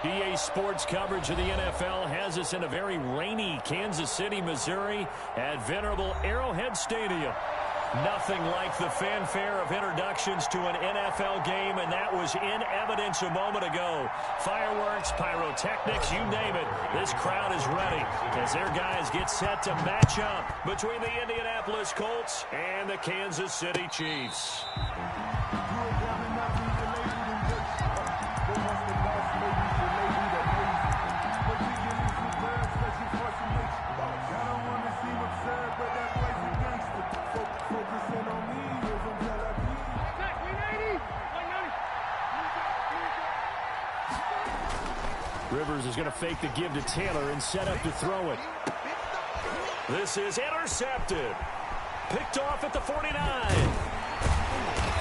EA Sports coverage of the NFL has us in a very rainy Kansas City, Missouri at venerable Arrowhead Stadium. Nothing like the fanfare of introductions to an NFL game, and that was in evidence a moment ago. Fireworks, pyrotechnics, you name it. This crowd is ready as their guys get set to match up between the Indianapolis Colts and the Kansas City Chiefs. Rivers is going to fake the give to Taylor and set up to throw it. This is intercepted. Picked off at the 49.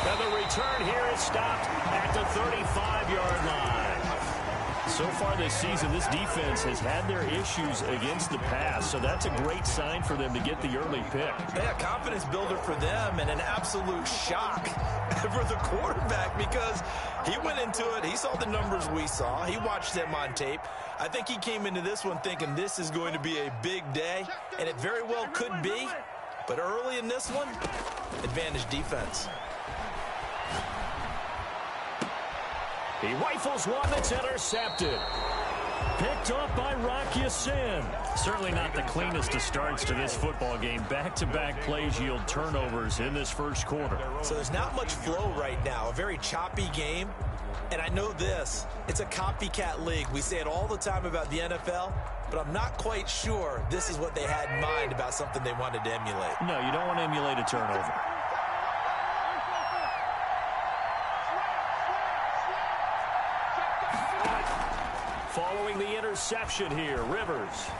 And the return here is stopped at the 35-yard line. So far this season, this defense has had their issues against the pass, so that's a great sign for them to get the early pick. Yeah, confidence builder for them and an absolute shock for the quarterback because he went into it. He saw the numbers we saw. He watched them on tape. I think he came into this one thinking this is going to be a big day, and it very well could be. But early in this one, advantage defense. He rifles one that's intercepted. Picked up by Rock Ya-Sin. Certainly not the cleanest of starts to this football game. Back-to-back plays yield turnovers in this first quarter. So there's not much flow right now. A very choppy game. And I know this. It's a copycat league. We say it all the time about the NFL, but I'm not quite sure this is what they had in mind about something they wanted to emulate. No, you don't want to emulate a turnover. Following the interception here, Rivers.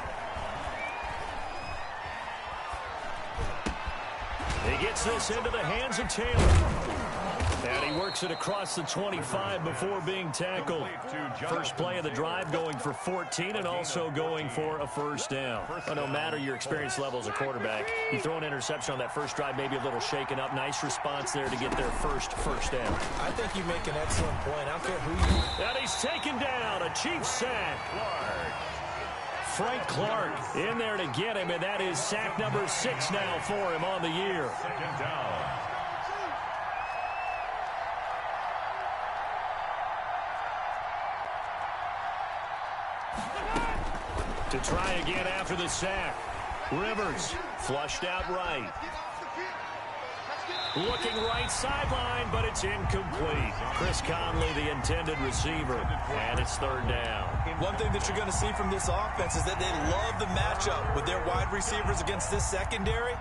He gets this into the hands of Taylor. And he works it across the 25 before being tackled. First play of the drive going for 14 and also going for a first down. But no matter your experience level as a quarterback, you throw an interception on that first drive, maybe a little shaken up. Nice response there to get their first down. I think you make an excellent point. I don't care who you... And he's taken down. A Chiefs sack. Frank Clark in there to get him, and that is sack number 6 now for him on the year. Second down. To try again after the sack. Rivers flushed out right. Looking right sideline, but it's incomplete. Chris Conley, the intended receiver, and it's third down. One thing that you're going to see from this offense is that they love the matchup with their wide receivers against this secondary.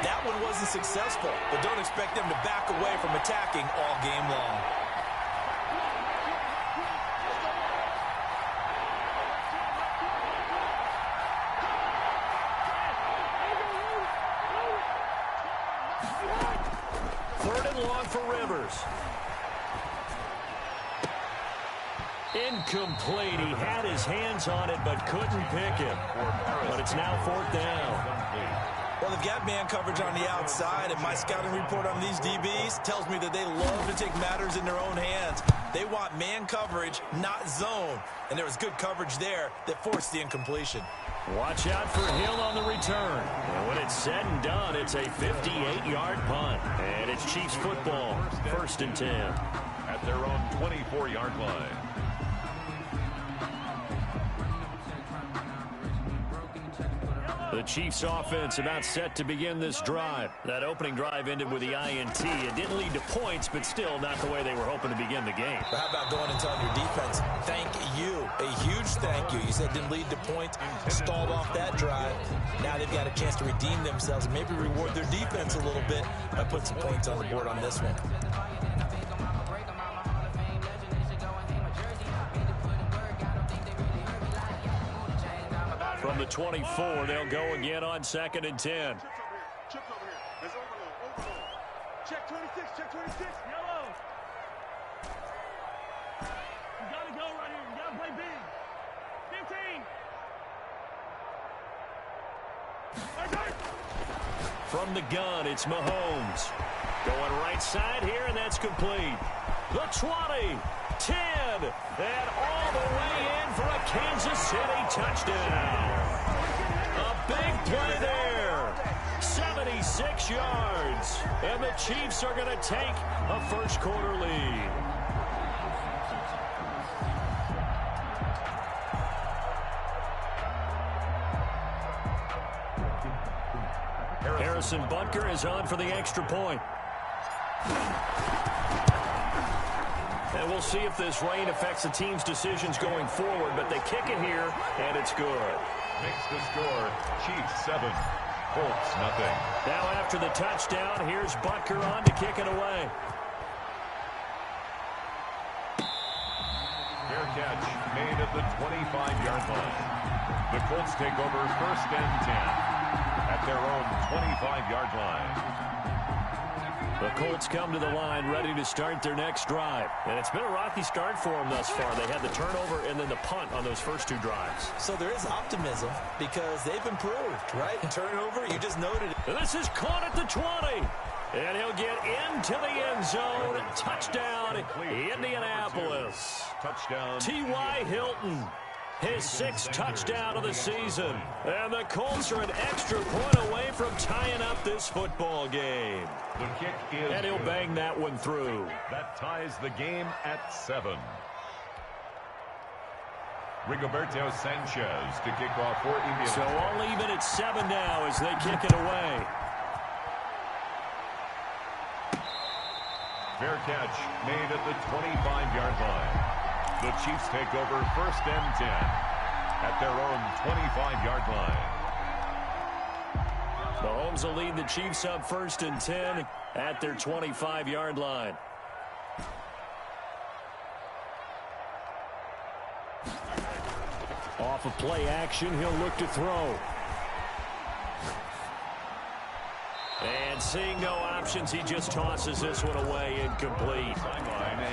That one wasn't successful, but don't expect them to back away from attacking all game long. For Rivers. Incomplete. He had his hands on it but couldn't pick it. But it's now fourth down. Well, they've got man coverage on the outside, and my scouting report on these DBs tells me that they love to take matters in their own hands. They want man coverage, not zone. And there was good coverage there that forced the incompletion. Watch out for Hill on the return. And when it's said and done, it's a 58-yard punt. And it's Chiefs football, 1st and 10. At their own 24-yard line. The Chiefs offense about set to begin this drive. That opening drive ended with the INT. It didn't lead to points, but still not the way they were hoping to begin the game. But how about going and telling your defense, thank you, a huge thank you. You said it didn't lead to points, stalled off that drive. Now they've got a chance to redeem themselves and maybe reward their defense a little bit by putting some points on the board on this one. From the 24, they'll go again on 2nd and 10. Check over here. There's overload. Check 26, check 26, yellow. You gotta go right here. You gotta play big. 15. From the gun, it's Mahomes. Going right side here, and that's complete. The 20. 10. And all the way in for a Kansas City touchdown. A big play there. 76 yards. And the Chiefs are going to take a first quarter lead. Harrison Butker is on for the extra point. And we'll see if this rain affects the team's decisions going forward, but they kick it here, and it's good. Makes the score Chiefs 7, Colts nothing. Now after the touchdown, here's Butker on to kick it away. Fair catch made at the 25-yard line. The Colts take over first and 10 at their own 25-yard line. The Colts come to the line ready to start their next drive. And it's been a rocky start for them thus far. They had the turnover and then the punt on those first two drives. So there is optimism because they've improved, right? Turnover, you just noted it. And this is caught at the 20. And he'll get into the end zone. Touchdown, Indianapolis. Touchdown. T.Y. Hilton. His 6th touchdown of the season. And the Colts are an extra point away from tying up this football game. The kick is And he'll good. bang that one through. That ties the game at 7. Rigoberto Sanchez to kick off for Indianapolis. So all even at 7 now as they kick it away. Fair catch made at the 25-yard line. The Chiefs take over first and 10 at their own 25-yard line. Mahomes will lead the Chiefs up first and 10 at their 25-yard line. Off of play action, he'll look to throw. And seeing no options, he just tosses this one away, incomplete.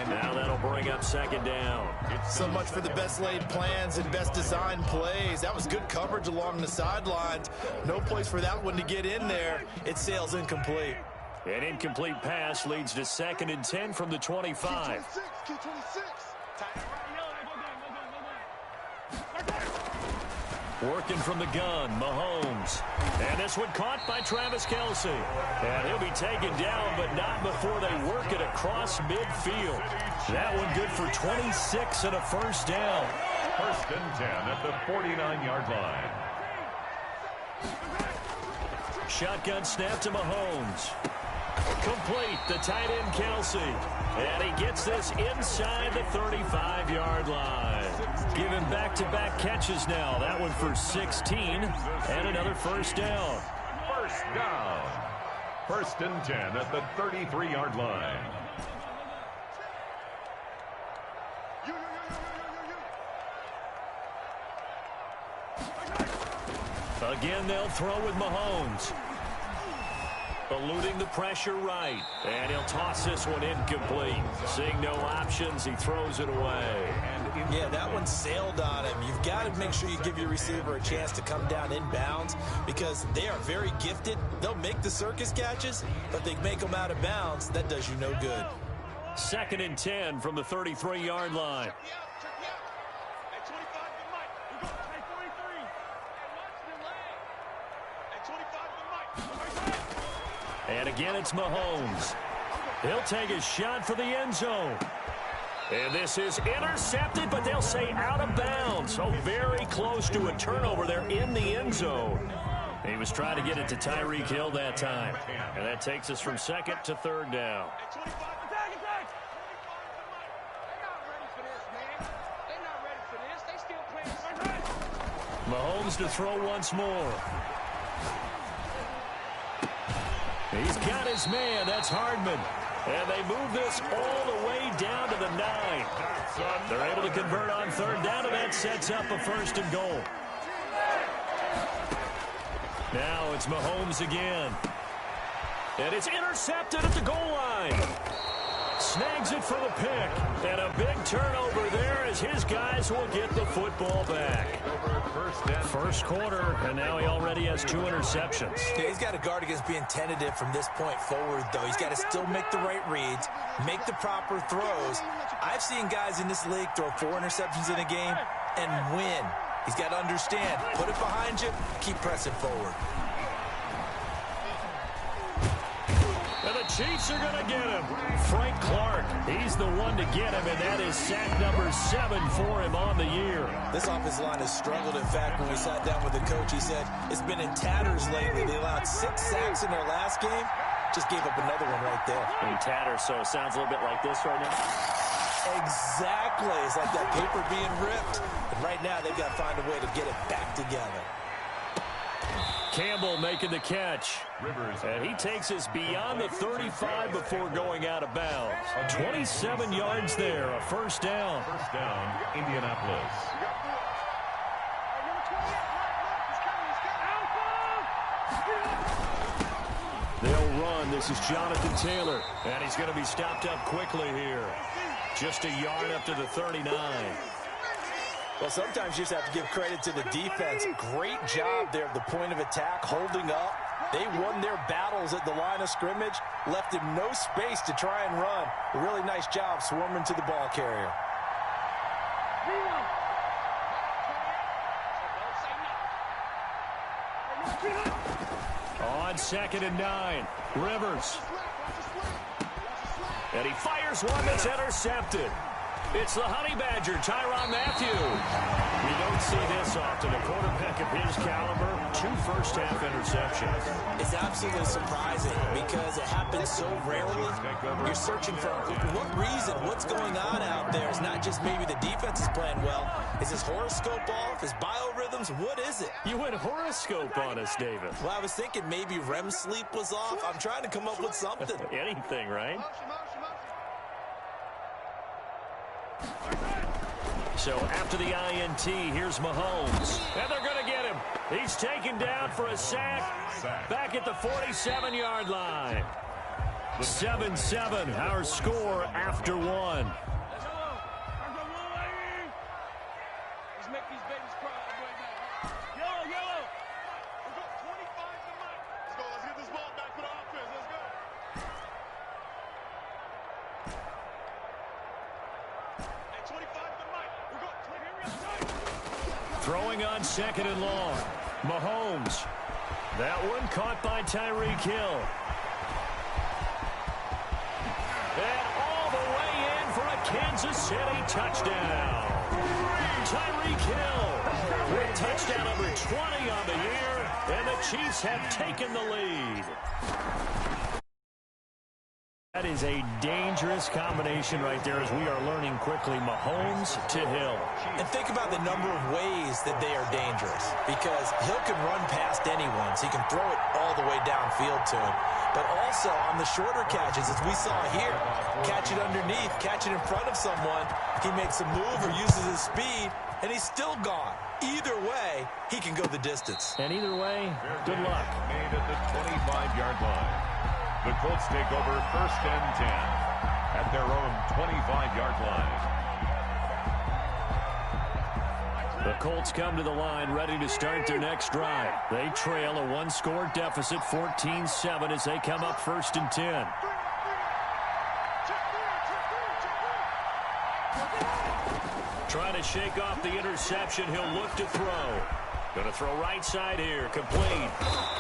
Now that'll bring up second down. So much for the best laid plans and best designed plays. That was good coverage along the sidelines. No place for that one to get in there. It sails incomplete. An incomplete pass leads to second and 10 from the 25. Key 26. Working from the gun, Mahomes. And this one caught by Travis Kelce. And he'll be taken down, but not before they work it across midfield. That one good for 26 and a first down. First and 10 at the 49-yard line. Shotgun snap to Mahomes. Complete, the tight end Kelce. And he gets this inside the 35-yard line. Giving back-to-back catches now. That one for 16 and another first down. First down. First and 10 at the 33-yard line. Again, they'll throw with Mahomes. Eluding the pressure right. And he'll toss this one incomplete. Seeing no options, he throws it away. Yeah, that one sailed on him. You've got to make sure you give your receiver a chance to come down inbounds because they are very gifted. They'll make the circus catches, but they make them out of bounds. That does you no good. Second and 10 from the 33-yard line. And again, it's Mahomes. He'll take a shot for the end zone. And this is intercepted, but they'll say out of bounds. So very close to a turnover there in the end zone. He was trying to get it to Tyreek Hill that time. And that takes us from second to third down. Mahomes to throw once more. He's got his man. That's Hardman. And they move this all the way down to the 9. They're able to convert on third down, and that sets up a first and goal. Now it's Mahomes again. And it's intercepted at the goal line. Snags it for the pick. And a big turnover there as his guys will get the football back. First quarter, and now he already has 2 interceptions. Yeah, he's got to guard against being tentative from this point forward, though. He's got to still make the right reads, make the proper throws. I've seen guys in this league throw 4 interceptions in a game and win. He's got to understand, put it behind you, keep pressing forward. And the Chiefs are going to get him. Frank Clark, he's the one to get him, and that is sack number 7 for him on the year. This offensive line has struggled. In fact, when we sat down with the coach, he said it's been in tatters lately. They allowed 6 sacks in their last game. Just gave up another one right there. In tatters, so it sounds a little bit like this right now. Exactly. It's like that paper being ripped. And right now, they've got to find a way to get it back together. Campbell making the catch. And he takes us beyond the 35 before going out of bounds. 27 yards there, a first down. First down, Indianapolis. They'll run. This is Jonathan Taylor. And he's going to be stopped up quickly here. Just a yard up to the 39. Well, sometimes you just have to give credit to the defense. Great job there at the point of attack, holding up. They won their battles at the line of scrimmage, left him no space to try and run. A really nice job swarming to the ball carrier. On 2nd and 9, Rivers. And he fires one that's intercepted. It's the Honey Badger, Tyrann Mathieu. We don't see this often. A quarterback of his caliber, 2 first-half interceptions. It's absolutely surprising because it happens so rarely. You're searching for what reason, what's going on out there. It's not just maybe the defense is playing well. Is his horoscope off? His biorhythms? What is it? You went horoscope on us, David. Well, I was thinking maybe REM sleep was off. I'm trying to come up with something. Anything, right? So after the INT, here's Mahomes. And they're going to get him. He's taken down for a sack back at the 47-yard line. 7-7, our score after 1. Throwing on 2nd and long. Mahomes. That one caught by Tyreek Hill. And all the way in for a Kansas City touchdown. Tyreek Hill with touchdown number 20 on the year, and the Chiefs have taken the lead. That is a dangerous combination right there as we are learning quickly. Mahomes to Hill. And think about the number of ways that they are dangerous, because Hill can run past anyone, so he can throw it all the way downfield to him. But also on the shorter catches, as we saw here, catch it underneath, catch it in front of someone, he makes a move or uses his speed, and he's still gone. Either way, he can go the distance. And either way, good luck. Made at the 25-yard line. The Colts take over 1st and 10 at their own 25-yard line. The Colts come to the line ready to start their next drive. They trail a 1-score deficit, 14-7, as they come up 1st and 10. Trying to shake off the interception. He'll look to throw. Going to throw right side here, complete.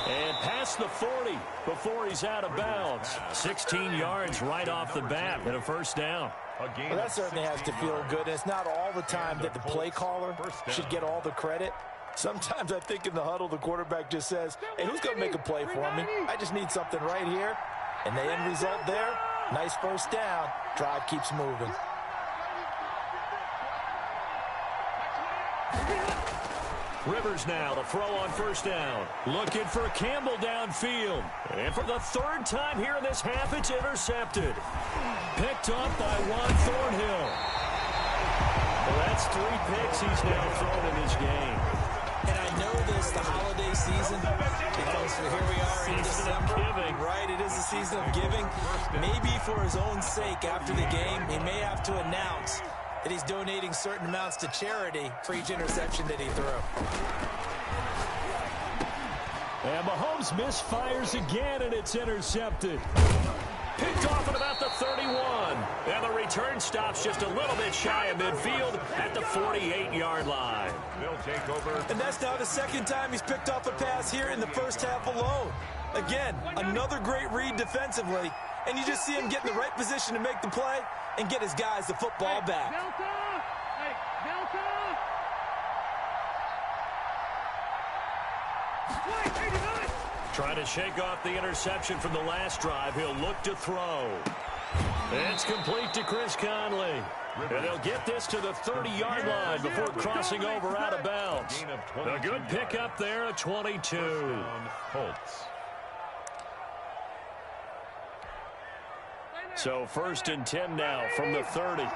And past the 40 before he's out of bounds. 16 yards right off the bat and a first down. Well, that certainly has to feel good. It's not all the time that the play caller should get all the credit. Sometimes I think in the huddle, the quarterback just says, hey, who's going to make a play for me? I just need something right here. And the end result there, nice first down. Drive keeps moving. Rivers now to throw on 1st down. Looking for Campbell downfield. And for the 3rd time here in this half, it's intercepted. Picked up by Juan Thornhill. Well, that's 3 picks he's now thrown in this game. And I know this, the holiday season, because here we are in December. Giving. Right, it is the season of giving. Maybe for his own sake after the game, he may have to announce that he's donating certain amounts to charity for each interception that he threw. Mahomes misfires again, and it's intercepted. Picked off at about the 31. And the return stops just a little bit shy of midfield at the 48-yard line. They'll take over. And that's now the second time he's picked off a pass here in the first half alone. Again, another great read defensively. And you just see him get in the right position to make the play and get his guys the football back. Trying to shake off the interception from the last drive. He'll look to throw. It's complete to Chris Conley. And they'll get this to the 30-yard line before crossing over out of bounds. A good pickup there at 22. Colts. So 1st and 10 now from the 30.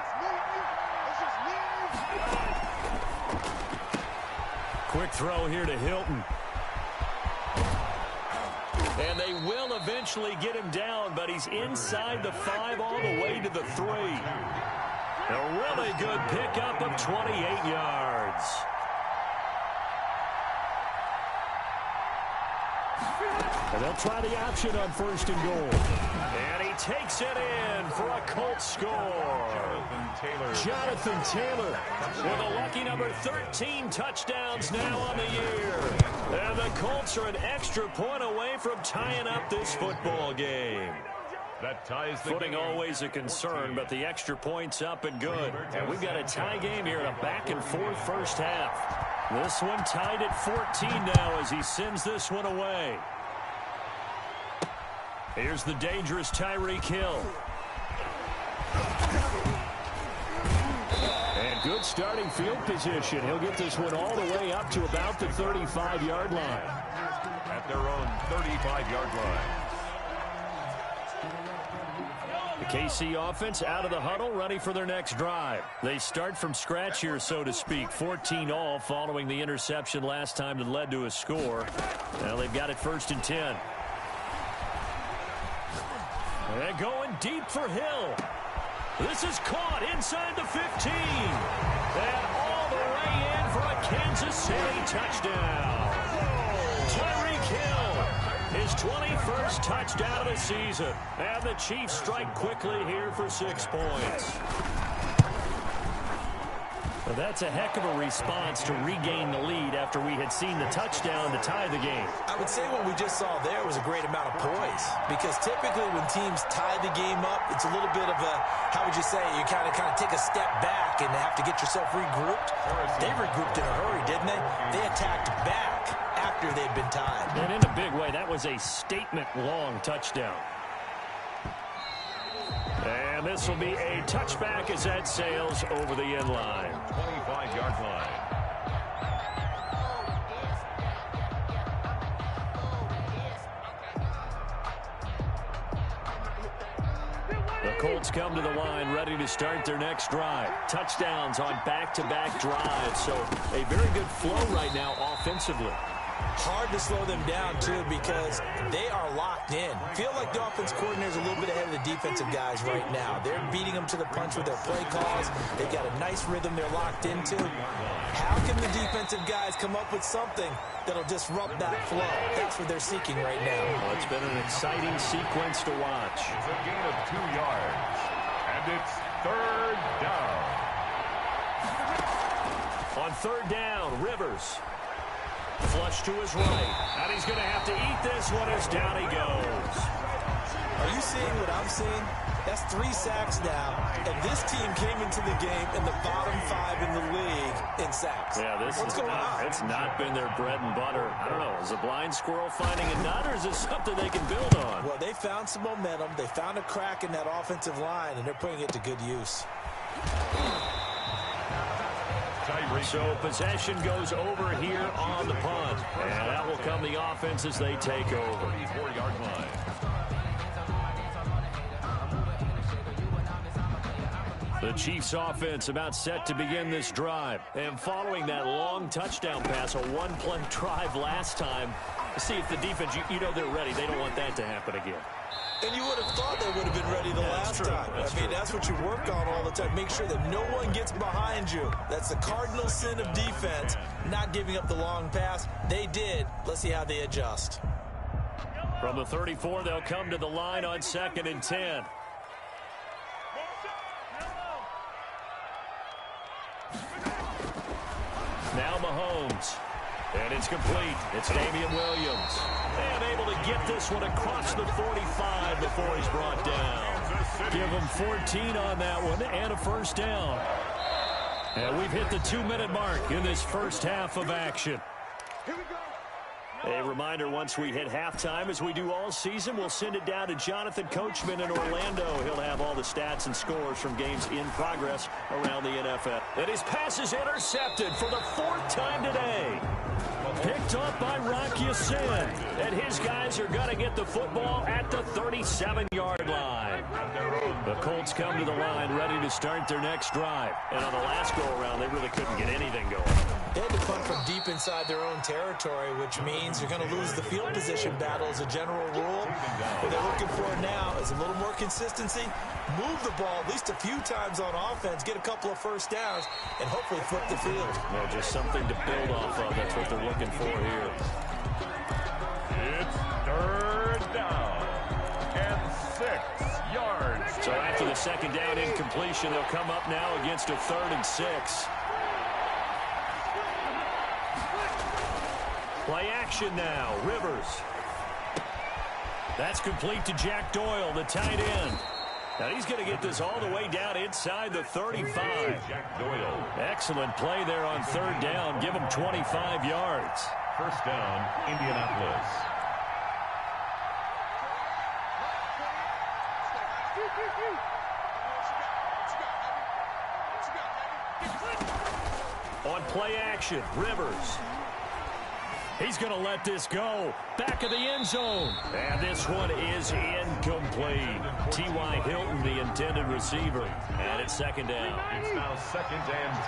Quick throw here to Hilton. And they will eventually get him down, but he's inside the 5 all the way to the 3. A really good pickup of 28 yards. And they'll try the option on 1st and goal. And he takes it in for a Colts score. Jonathan Taylor with a lucky number 13 touchdowns now on the year. And the Colts are an extra point away from tying up this football game. That ties the Footing game. always a concern, but the extra point's up and good. And we've got a tie game here in a back-and-forth first half. This one tied at 14 now as he sends this one away. Here's the dangerous Tyreek Hill. And good starting field position. He'll get this one all the way up to about the 35-yard line. At their own 35-yard line. The KC offense out of the huddle, ready for their next drive. They start from scratch here, so to speak. 14-all following the interception last time that led to a score. Now they've got it 1st and 10. And going deep for Hill. This is caught inside the 15. And all the way in for a Kansas City touchdown. Tyreek Hill, his 21st touchdown of the season. And the Chiefs strike quickly here for 6 points. Well, that's a heck of a response to regain the lead after we had seen the touchdown to tie the game. I would say what we just saw there was a great amount of poise, because typically when teams tie the game up, it's a little bit of a, how would you say, you kind of take a step back and have to get yourself regrouped. They regrouped in a hurry, didn't they? They attacked back after they'd been tied. And in a big way, that was a statement-long touchdown. And this will be a touchback as that sails over the end line. 25-yard line. The Colts come to the line ready to start their next drive. Touchdowns on back-to-back drives. So a very good flow right now offensively. Hard to slow them down, too, because they are locked in. Feel like the offense coordinator's a little bit ahead of the defensive guys right now. They're beating them to the punch with their play calls. They've got a nice rhythm they're locked into. How can the defensive guys come up with something that'll disrupt that flow? That's what they're seeking right now. Well, it's been an exciting sequence to watch. It's a gain of 2 yards. And it's 3rd down. On 3rd down, Rivers. Flush to his right. And he's going to have to eat this one as down he goes. Are you seeing what I'm seeing? That's 3 sacks now. And this team came into the game in the bottom 5 in the league in sacks. Yeah, What's going on? It's not been their bread and butter. I don't know. Is a blind squirrel finding a nut, or is this something they can build on? Well, they found some momentum. They found a crack in that offensive line, and they're putting it to good use. So possession goes over here on the punt. And that will come the offense as they take over. 34-yard line. The Chiefs offense about set to begin this drive. And following that long touchdown pass, a one-play drive last time, see if the defense, you know they're ready. They don't want that to happen again. And you would have thought they would have been ready the last time. I mean, that's what you work on all the time. Make sure that no one gets behind you. That's the cardinal sin of defense, not giving up the long pass. They did. Let's see how they adjust. From the 34, they'll come to the line on 2nd and 10. Now Mahomes. And it's complete. It's Damian Williams. And able to get this one across the 45 before he's brought down. Give him 14 on that one and a first down. And we've hit the 2-minute mark in this first half of action. Here we go. A reminder, once we hit halftime, as we do all season, we'll send it down to Jonathan Coachman in Orlando. He'll have all the stats and scores from games in progress around the NFL. And his pass is intercepted for the 4th time today. Picked up by Rock Ya-Sin. And his guys are going to get the football at the 37-yard line. The Colts come to the line ready to start their next drive. And on the last go-around, they really couldn't get anything going. They had to punt from deep inside their own territory, which means you're going to lose the field position battle as a general rule. What they're looking for now is a little more consistency, move the ball at least a few times on offense, get a couple of first downs, and hopefully flip the field. Well, just something to build off of. That's what they're looking for here. It's 3rd down and 6 yards. So after the 2nd down incompletion, they'll come up now against a 3rd and 6. Play action now. Rivers. That's complete to Jack Doyle, the tight end. Now he's going to get this all the way down inside the 35. Jack Doyle. Excellent play there on 3rd down. Give him 25 yards. First down, Indianapolis. On play action, Rivers. He's going to let this go. Back of the end zone. And this one is incomplete. T.Y. Hilton, the intended receiver. And it's 2nd down. It's now 2nd and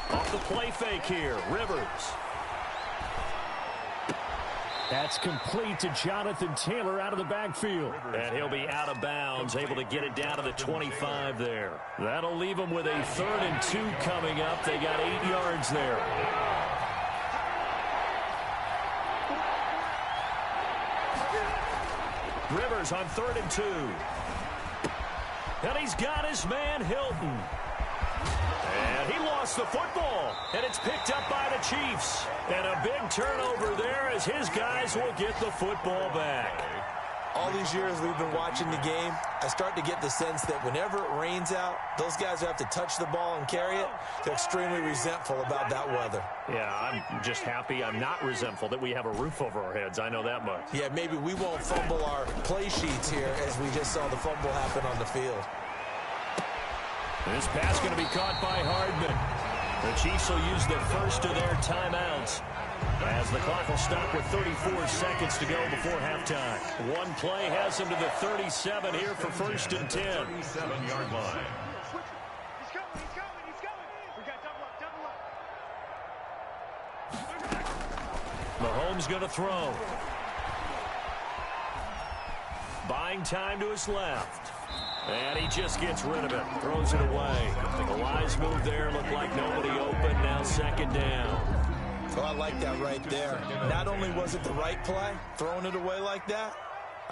10. Off the play fake here, Rivers. That's complete to Jonathan Taylor out of the backfield. And he'll be out of bounds, able to get it down to the 25 there. That'll leave them with a 3rd and 2 coming up. They got 8 yards there. Rivers on 3rd and 2. And he's got his man, Hilton. And he lost the football, and it's picked up by the Chiefs. And a big turnover there as his guys will get the football back. All these years we've been watching the game, I start to get the sense that whenever it rains out, those guys who have to touch the ball and carry it, they're extremely resentful about that weather. Yeah, I'm just happy I'm not resentful that we have a roof over our heads. I know that much. Yeah, maybe we won't fumble our play sheets here as we just saw the fumble happen on the field. This pass going to be caught by Hardman. The Chiefs will use the first of their timeouts as the clock will stop with 34 seconds to go before halftime. One play has them to the 37 here for 1st and 10. 37-yard line. He's coming. We got double up. Mahomes going to throw. Buying time to his left. And he just gets rid of it. Throws it away. The wise move there. Looked like nobody open. Now 2nd down. Well, I like that right there. Not only was it the right play, throwing it away like that,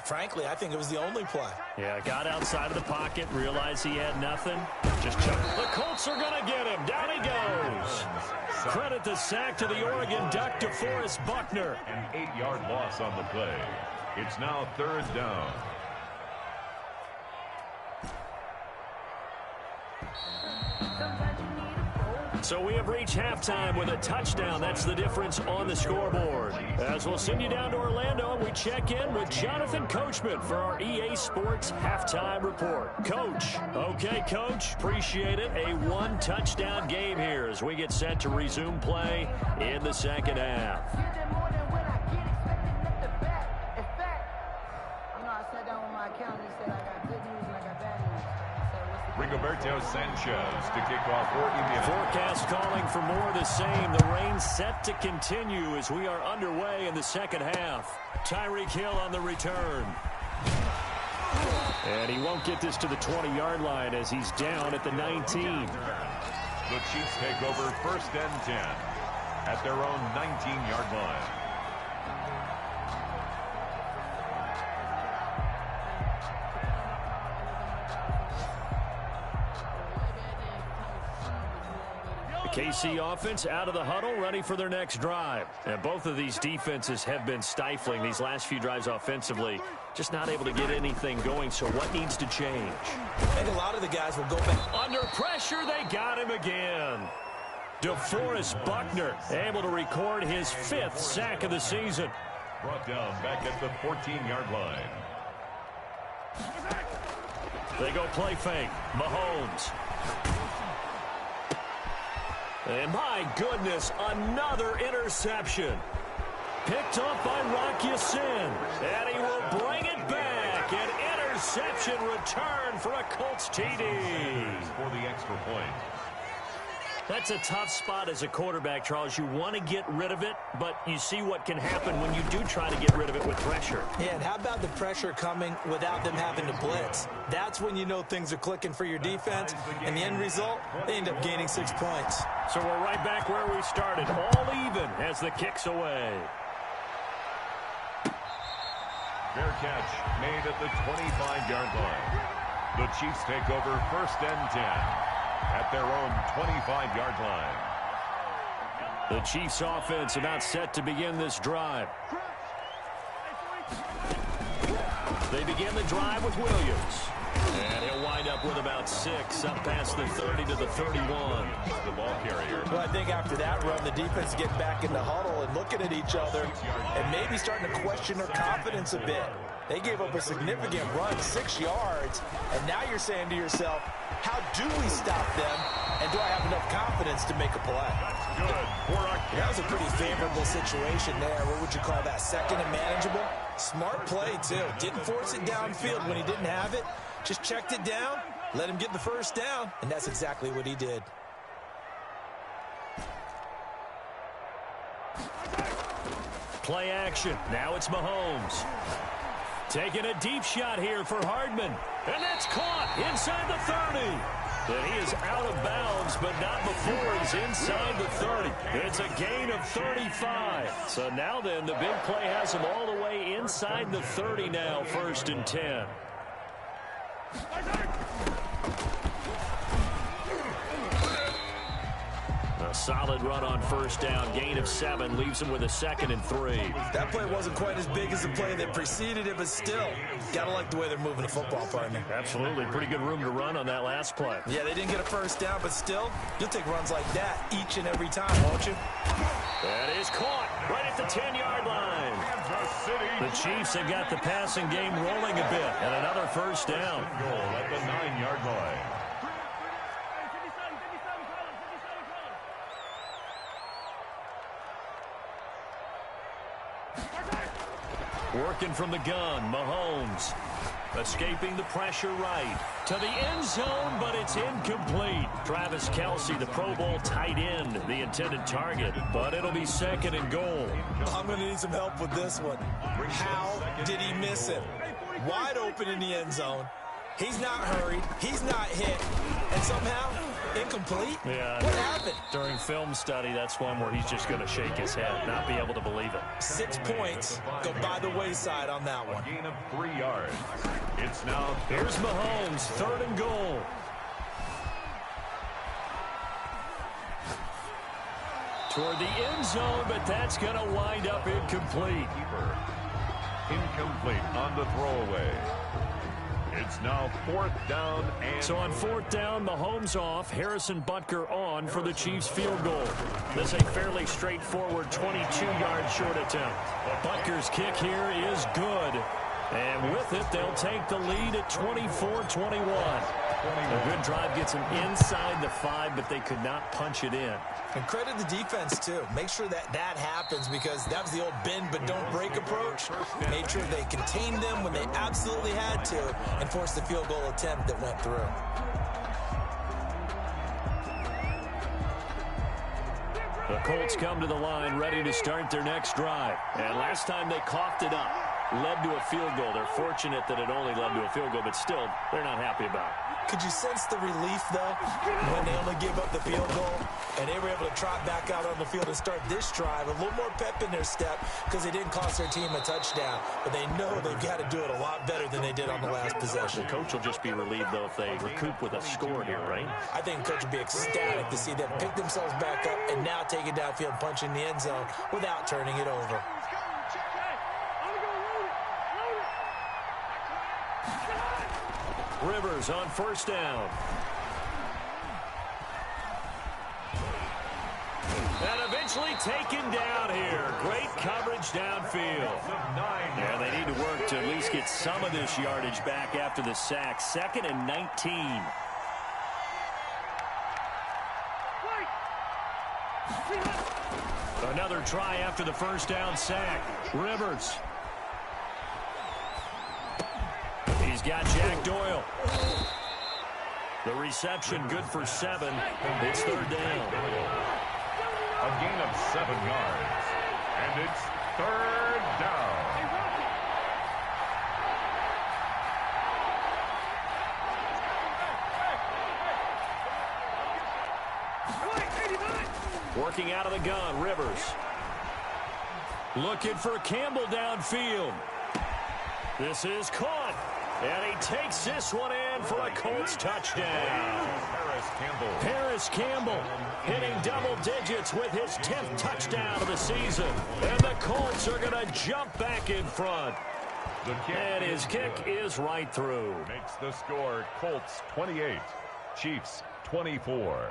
frankly, I think it was the only play. Yeah, got outside of the pocket, realized he had nothing. Just chucked. The Colts are going to get him. Down he goes. Credit the sack to the Oregon Duck, DeForest Buckner. An 8-yard loss on the play. It's now 3rd down. So we have reached halftime with a touchdown. That's the difference on the scoreboard. As we'll send you down to Orlando, we check in with Jonathan Coachman for our EA Sports Halftime Report. Coach. Okay, Coach. Appreciate it. A 1-touchdown game here as we get set to resume play in the 2nd half. Rigoberto Sanchez to kick off for Indiana. Forecast calling for more of the same. The rain set to continue as we are underway in the 2nd half. Tyreek Hill on the return. And he won't get this to the 20-yard line as he's down at the 19. The Chiefs take over 1st and 10 at their own 19-yard line. KC offense out of the huddle, ready for their next drive. And both of these defenses have been stifling these last few drives offensively. Just not able to get anything going, so what needs to change? I think a lot of the guys will go back. Under pressure, they got him again. DeForest Buckner able to record his 5th sack of the season. Brought down back at the 14-yard line. They go play fake. Mahomes. And my goodness, another interception. Picked up by Rock Ya-Sin. And he will bring it back. An interception return for a Colts TD. For the extra point. That's a tough spot as a quarterback, Charles. You want to get rid of it, but you see what can happen when you do try to get rid of it with pressure. Yeah, and how about the pressure coming without them having to blitz? That's when you know things are clicking for your defense, and the end result, they end up gaining 6 points. So we're right back where we started, all even as the kick's away. Fair catch made at the 25-yard line. The Chiefs take over 1st and 10. At their own 25-yard line. The Chiefs offense about set to begin this drive. They begin the drive with Williams. And he'll wind up with about 6 up past the 30 to the 31. The ball carrier. Well, I think after that run, the defense get back in the huddle and looking at each other and maybe starting to question their confidence a bit. They gave up a significant run, 6 yards, and now you're saying to yourself, how do we stop them, and do I have enough confidence to make a play? Good. That was a pretty favorable situation there. What would you call that, second and manageable? Smart play, too. Didn't force it downfield when he didn't have it. Just checked it down, let him get the first down, and that's exactly what he did. Play action. Now it's Mahomes. Taking a deep shot here for Hardman. And that's caught inside the 30. And he is out of bounds, but not before he's inside the 30. It's a gain of 35. So now then, the big play has him all the way inside the 30 now, 1st and 10. A solid run on 1st down. Gain of 7 leaves him with a 2nd and 3. That play wasn't quite as big as the play that preceded it, but still, gotta like the way they're moving the football, partner. Absolutely. Pretty good room to run on that last play. Yeah, they didn't get a 1st down, but still, you'll take runs like that each and every time, won't you? That is caught right at the 10-yard line. The Chiefs have got the passing game rolling a bit, and another 1st down. Goal at the 9-yard line. Working from the gun, Mahomes. Escaping the pressure right. To the end zone, but it's incomplete. Travis Kelce, the Pro Bowl tight end, the intended target. But it'll be 2nd and goal. I'm going to need some help with this one. How did he miss it? Wide open in the end zone. He's not hurried. He's not hit. And somehow, incomplete? Yeah. What happened? During film study, that's one where he's just going to shake his head, not be able to believe it. 6 points go by the wayside on that one. A gain of 3 yards. It's now Here's Mahomes, 3rd and goal. Toward the end zone, but that's going to wind up incomplete. incomplete on the throwaway. It's now 4th down and... So on 4th down, Mahomes off, Harrison Butker on for the Chiefs field goal. This is a fairly straightforward 22-yard short attempt. Butker's kick here is good. And with it, they'll take the lead at 24-21. A good drive gets them inside the 5, but they could not punch it in. And credit the defense, too. Make sure that happens, because that was the old bend but don't break approach. Made sure they contained them when they absolutely had to and forced the field goal attempt that went through. The Colts come to the line ready to start their next drive. And last time they coughed it up, led to a field goal. They're fortunate that it only led to a field goal, but still, they're not happy about it. Could you sense the relief, though, when they only gave up the field goal and they were able to trot back out on the field and start this drive? A little more pep in their step because they didn't cost their team a touchdown. But they know they've got to do it a lot better than they did on the last possession. The coach will just be relieved, though, if they recoup with a score here, right? I think the coach will be ecstatic to see them pick themselves back up and now take it downfield and punch in the end zone without turning it over. Rivers on first down. And eventually taken down here. Great coverage downfield. Yeah, they need to work to at least get some of this yardage back after the sack. 2nd and 19. Another try after the first down sack. Rivers. He's got Jack Doyle. The reception good for 7. It's 3rd down. A gain of 7 yards. And it's 3rd down. Working out of the gun, Rivers. Looking for Campbell downfield. This is caught. And he takes this one in for a Colts touchdown. Paris Campbell hitting double digits with his 10th touchdown of the season. And the Colts are going to jump back in front. And his kick is right through. Makes the score Colts 28, Chiefs 24.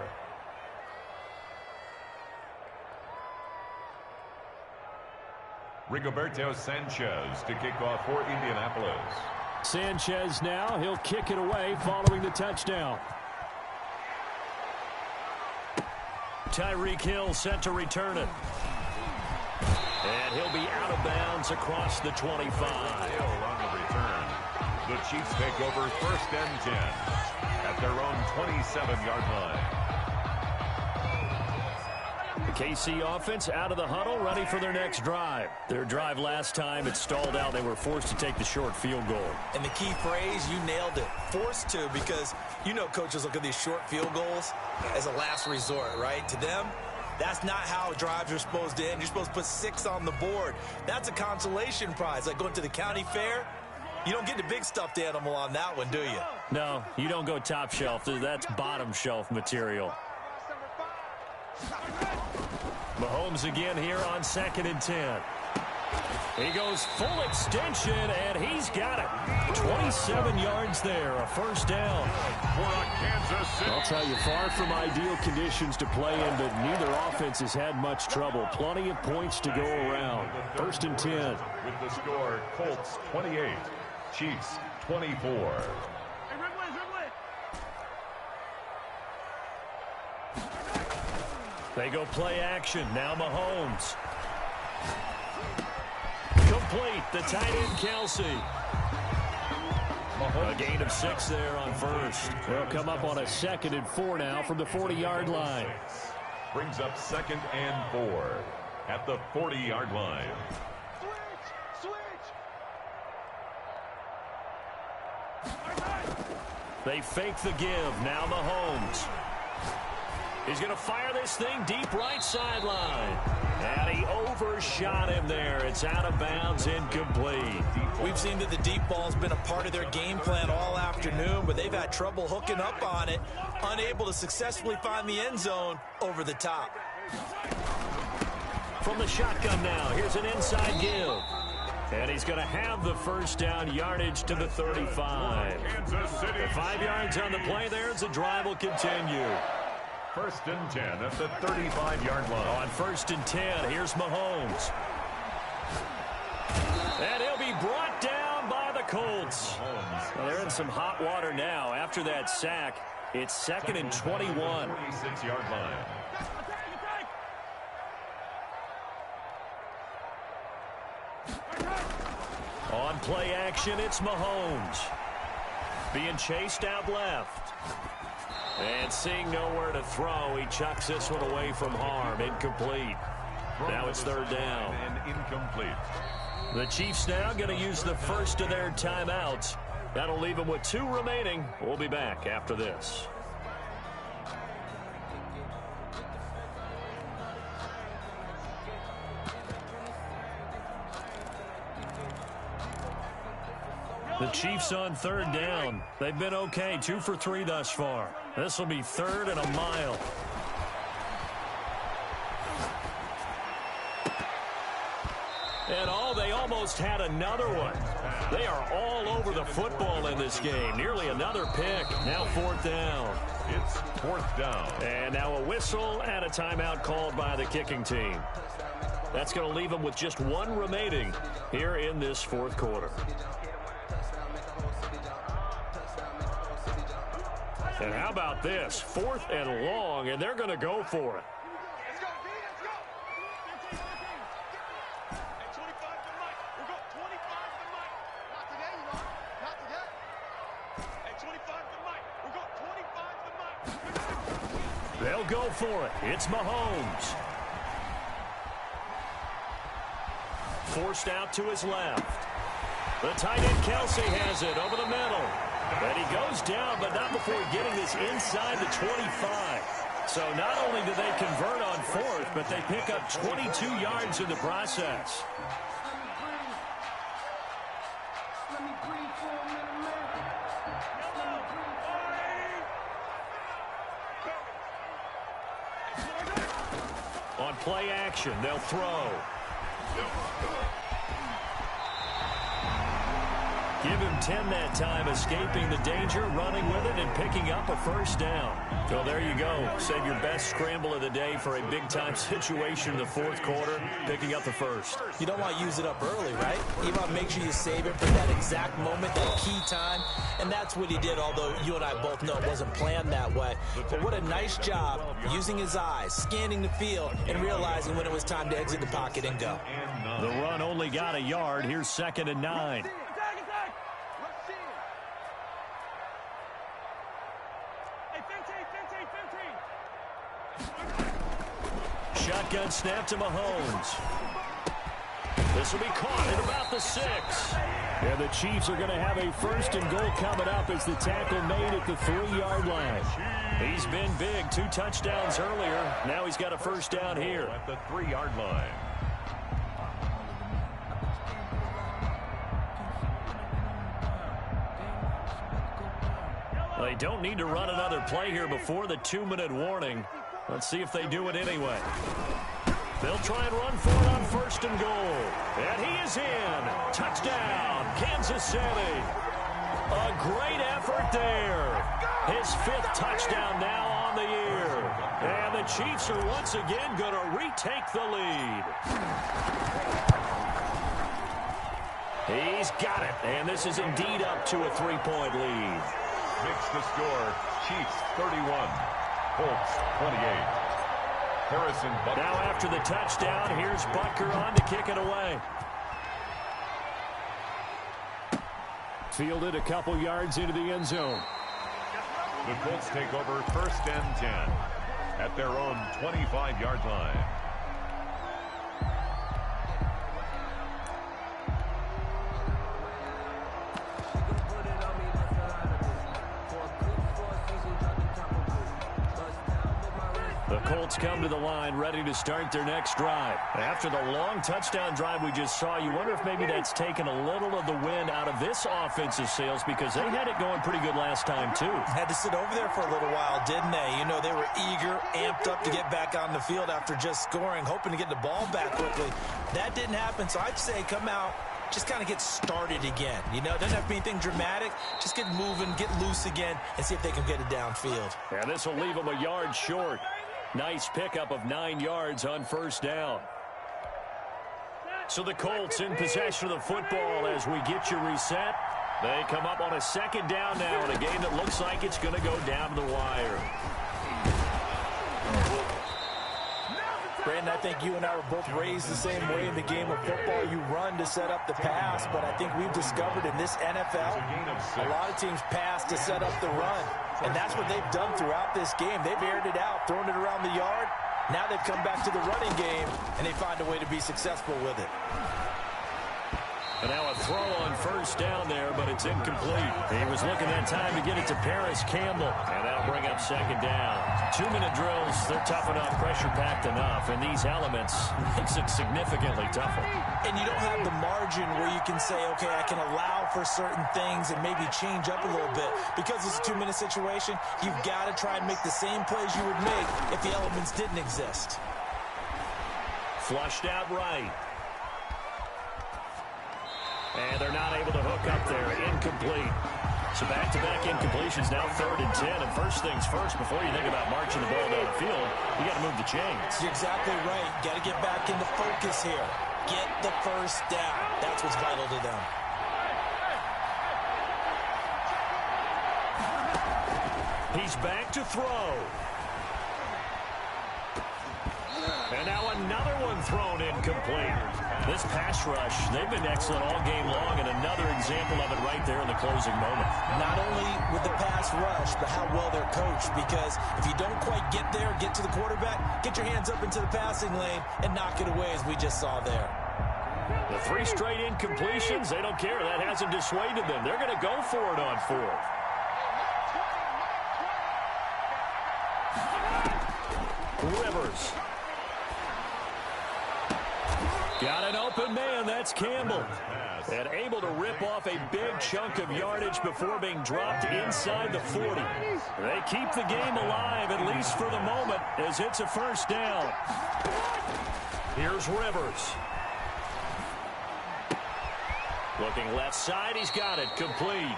Rigoberto Sanchez to kick off for Indianapolis. Sanchez now, he'll kick it away following the touchdown. Tyreek Hill set to return it. And he'll be out of bounds across the 25. Hill on the return. The Chiefs take over 1st and 10 at their own 27-yard line. The KC offense out of the huddle, ready for their next drive. Their drive last time, it stalled out. They were forced to take the short field goal. And the key phrase, you nailed it. Forced to, because you know coaches look at these short field goals as a last resort, right? To them, that's not how drives are supposed to end. You're supposed to put 6 on the board. That's a consolation prize. Like going to the county fair, you don't get the big stuffed animal on that one, do you? No, you don't go top shelf. That's bottom shelf material. Mahomes again here on 2nd and 10. He goes full extension, and he's got it. 27 yards there, a 1st down. I'll tell you, far from ideal conditions to play in, but neither offense has had much trouble. Plenty of points to go around. 1st and 10. With the score, Colts 28, Chiefs 24. They go play action. Now Mahomes. Complete. The tight end, Kelsey. A gain of 6 there on 1st. They'll come up on a 2nd and 4 now from the 40-yard line. Brings up 2nd and 4 at the 40-yard line. They fake the give. Now Mahomes. He's going to fire this thing deep right sideline. And he overshot him there. It's out of bounds, incomplete. We've seen that the deep ball's been a part of their game plan all afternoon, but they've had trouble hooking up on it, unable to successfully find the end zone over the top. From the shotgun now, here's an inside give. And he's going to have the 1st down, yardage to the 35. The 5 yards on the play there as the drive will continue. 1st and 10 at the 35-yard line. On 1st and 10, here's Mahomes. And he'll be brought down by the Colts. Well, they're in some hot water now. After that sack, it's 2nd and 21. 26-yard line. On play action, it's Mahomes. Being chased out left. And seeing nowhere to throw, he chucks this one away from harm. Incomplete. Now it's 3rd down. And incomplete. The Chiefs now going to use the first of their timeouts That'll leave them with 2 remaining. We'll be back after this. The Chiefs on 3rd down. They've been okay, 2 for 3 thus far. This will be 3rd and a mile. And they almost had another one. They are all over the football in this game. Nearly another pick. Now 4th down. It's 4th down. And now a whistle and a timeout called by the kicking team. That's going to leave them with just 1 remaining here in this 4th quarter. And how about this? 4th and long, and they're going to go for it. Let's go, D, let's go. 15, 15. At 25 to Mike. We'll go 25 to Mike. Not today, you know. Not today. At 25 to Mike. We'll go 25 to Mike. They'll go for it. It's Mahomes. Forced out to his left. The tight end Kelsey has it over the middle. And he goes down, but not before getting this inside the 25. So not only do they convert on 4th, but they pick up 22 yards in the process. On play action, they'll throw. Give him 10 that time, escaping the danger, running with it, and picking up a 1st down. So there you go. Save your best scramble of the day for a big-time situation in the 4th quarter, picking up the 1st. You don't want to use it up early, right? You want to make sure you save it for that exact moment, that key time. And that's what he did, although you and I both know it wasn't planned that way. But what a nice job using his eyes, scanning the field, and realizing when it was time to exit the pocket and go. The run only got a yard. Here's 2nd and 9. Shotgun snap to Mahomes. This will be caught at about the 6. And the Chiefs are going to have a 1st and goal coming up as the tackle made at the 3-yard line. He's been big, 2 touchdowns earlier. Now he's got a 1st down here. At the 3-yard line. They don't need to run another play here before the 2-minute warning. Let's see if they do it anyway. They'll try and run for it on 1st and goal. And he is in. Touchdown, Kansas City. A great effort there. His 5th touchdown now on the year. And the Chiefs are once again going to retake the lead. He's got it. And this is indeed up to a 3-point lead. Makes the score Chiefs 31, Colts 28. Harrison Butker. Now after the touchdown, here's Butker on to kick it away. Fielded a couple yards into the end zone. The Colts take over 1st and 10 at their own 25-yard line. The Colts come to the line ready to start their next drive. After the long touchdown drive we just saw, you wonder if maybe that's taken a little of the wind out of this offensive sails because they had it going pretty good last time too. Had to sit over there for a little while, didn't they? You know, they were eager, amped up to get back on the field after just scoring, hoping to get the ball back quickly. That didn't happen, so I'd say come out, just kind of get started again. You know, it doesn't have to be anything dramatic. Just get moving, get loose again, and see if they can get it downfield. And this will leave them a yard short. Nice pickup of 9 yards on 1st down. So the Colts in possession of the football as we get you reset. They come up on a 2nd down now in a game that looks like it's going to go down to the wire. Brandon, I think you and I were both raised the same way in the game of football. You run to set up the pass, but I think we've discovered in this NFL, a lot of teams pass to set up the run. And that's what they've done throughout this game. They've aired it out, thrown it around the yard. Now they've come back to the running game, and they find a way to be successful with it. And now a throw on first down there, but it's incomplete. He was looking that time to get it to Paris Campbell. And that'll bring up second down. 2-minute drills, they're tough enough, pressure-packed enough. And these elements makes it significantly tougher. And you don't have the margin where you can say, okay, I can allow for certain things and maybe change up a little bit. Because it's a 2-minute situation, you've got to try and make the same plays you would make if the elements didn't exist. Flushed out right. And they're not able to hook up there. Incomplete. So back-to-back incompletions, now 3rd and 10. And first things first, before you think about marching the ball down the field, you got to move the chains. You're exactly right. Got to get back into focus here. Get the first down. That's what's vital to them. He's back to throw. And now another one thrown incomplete. This pass rush, they've been excellent all game long, and another example of it right there in the closing moment. Not only with the pass rush, but how well they're coached, because if you don't quite get there, get to the quarterback, get your hands up into the passing lane and knock it away, as we just saw there. The 3 straight incompletions, they don't care. That hasn't dissuaded them. They're going to go for it on 4th. Rivers. Got an open man, that's Campbell. And able to rip off a big chunk of yardage before being dropped inside the 40. They keep the game alive, at least for the moment, as it's a first down. Here's Rivers. Looking left side, he's got it, complete.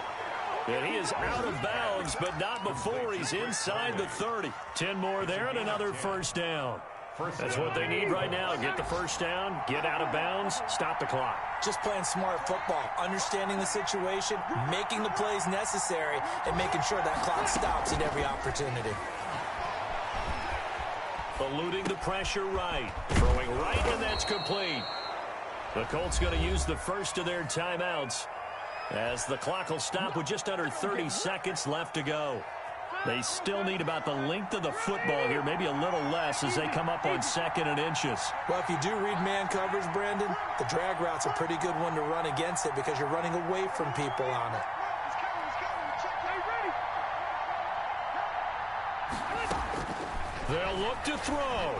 And he is out of bounds, but not before he's inside the 30. 10 more there and another first down. That's what they need right now. Get the first down, get out of bounds, stop the clock. Just playing smart football, understanding the situation, making the plays necessary, and making sure that clock stops at every opportunity. Eluding the pressure right. Throwing right, and that's complete. The Colts going to use the first of their timeouts as the clock will stop with just under 30 seconds left to go. They still need about the length of the football here, maybe a little less as they come up on 2nd and inches. Well, if you do read man coverage, Brandon, the drag route's a pretty good one to run against it because you're running away from people on it. They'll look to throw.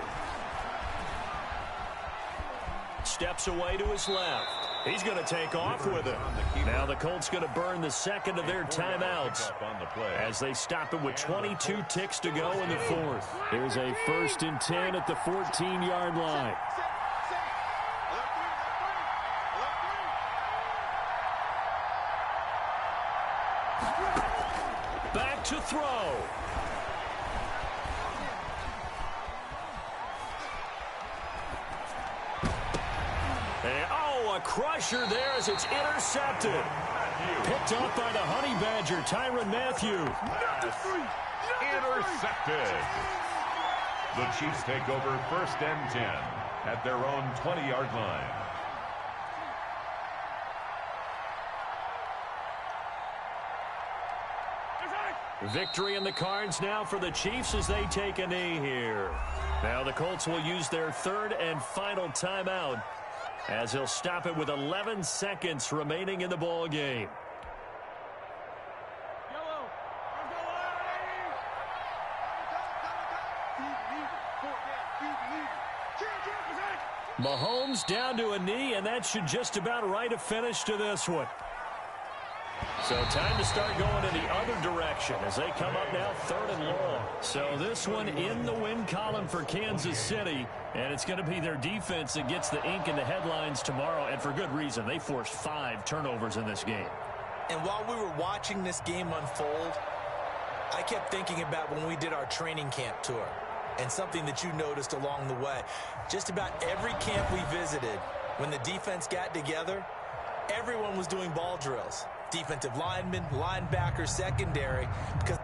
Steps away to his left. He's going to take off with it. Now the Colts going to burn the second of their timeouts as they stop it with 22 ticks to go in the 4th. Here's a 1st and 10 at the 14-yard line. Back to throw. A crusher there as it's intercepted. Picked up by the Honey Badger, Tyrann Mathieu. Intercepted. The Chiefs take over 1st and 10 at their own 20-yard line. Victory in the cards now for the Chiefs as they take a knee here. Now the Colts will use their 3rd and final timeout as he'll stop it with 11 seconds remaining in the ball game. Mahomes down to a knee, and that should just about write a finish to this one. So time to start going in the other direction as they come up now 3rd and long. So this one in the win column for Kansas City, and it's going to be their defense that gets the ink in the headlines tomorrow, and for good reason. They forced 5 turnovers in this game. And while we were watching this game unfold, I kept thinking about when we did our training camp tour and something that you noticed along the way. Just about every camp we visited, when the defense got together, everyone was doing ball drills. Defensive linemen, linebackers, secondary, because